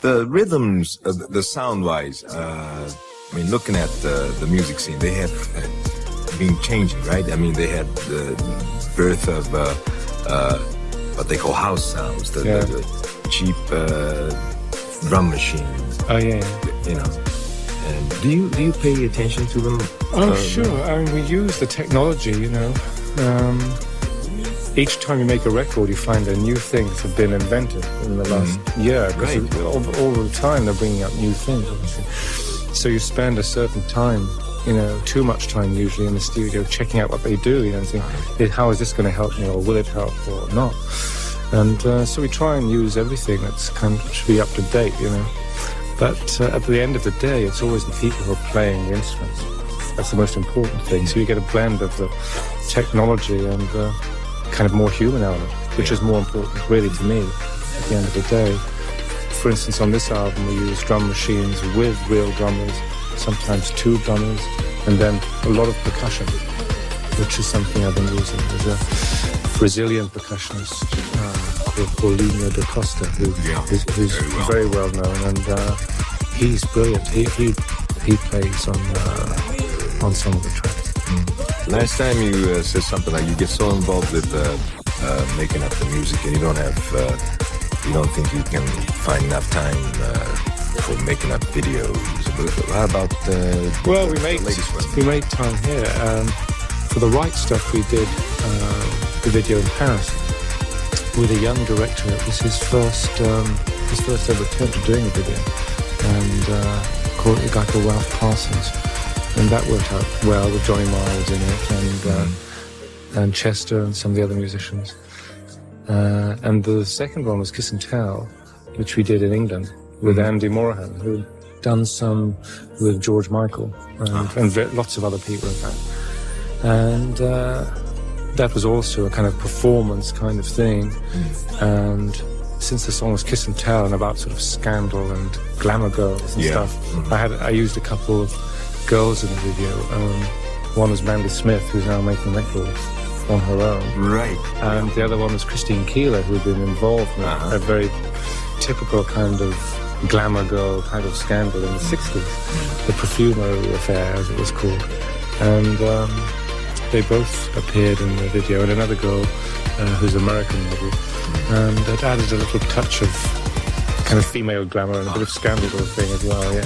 The rhythms, the sound-wise, I mean, looking at the music scene, they have been changing, right? I mean, they had the birth of what they call house sounds, the cheap drum machines. Oh yeah. You know. And do you pay attention to them? Oh sure. I mean, we use the technology. You know. Each time you make a record, you find that new things have been invented in the last year. Right. All the time they're bringing out new things, obviously. So you spend a certain time, you know, too much time usually in the studio checking out what they do, you know, and think, how is this going to help me, or will it help or not? And so we try and use everything that's kind of should be up to date, you know. But at the end of the day, it's always the people who are playing the instruments. That's the most important thing. So you get a blend of the technology and kind of more human element, which is more important really to me at the end of the day. For instance, on this album we use drum machines with real drummers, sometimes two drummers, and then a lot of percussion, which is something I've been using. There's a Brazilian percussionist called Paulinho da Costa, who's very well known, and he's brilliant. He plays on some of the tracks. Last time you said something like you get so involved with making up the music, and you don't think you can find enough time for making up videos. How about well, the latest one? We made time here. For the right stuff, we did the video in Paris with a young director. It was his first ever attempt at doing a video, and a guy called Ralph Parsons. And that worked out well with Johnny Miles in it, and Chester and some of the other musicians. And the second one was Kiss and Tell, which we did in England with Andy Morahan, who'd done some with George Michael and lots of other people, in fact. And that was also a kind of performance kind of thing. And since the song was Kiss and Tell and about sort of scandal and glamour girls and stuff, I used a couple of girls in the video. One was Mandy Smith, who's now making records on her own. Right. And the other one was Christine Keeler, who'd been involved in a very typical kind of glamour girl kind of scandal in the 60s, the Perfumery Affair, as it was called. And they both appeared in the video, and another girl who's an American model. And it added a little touch of kind of female glamour and a bit of scandal thing as well, yeah.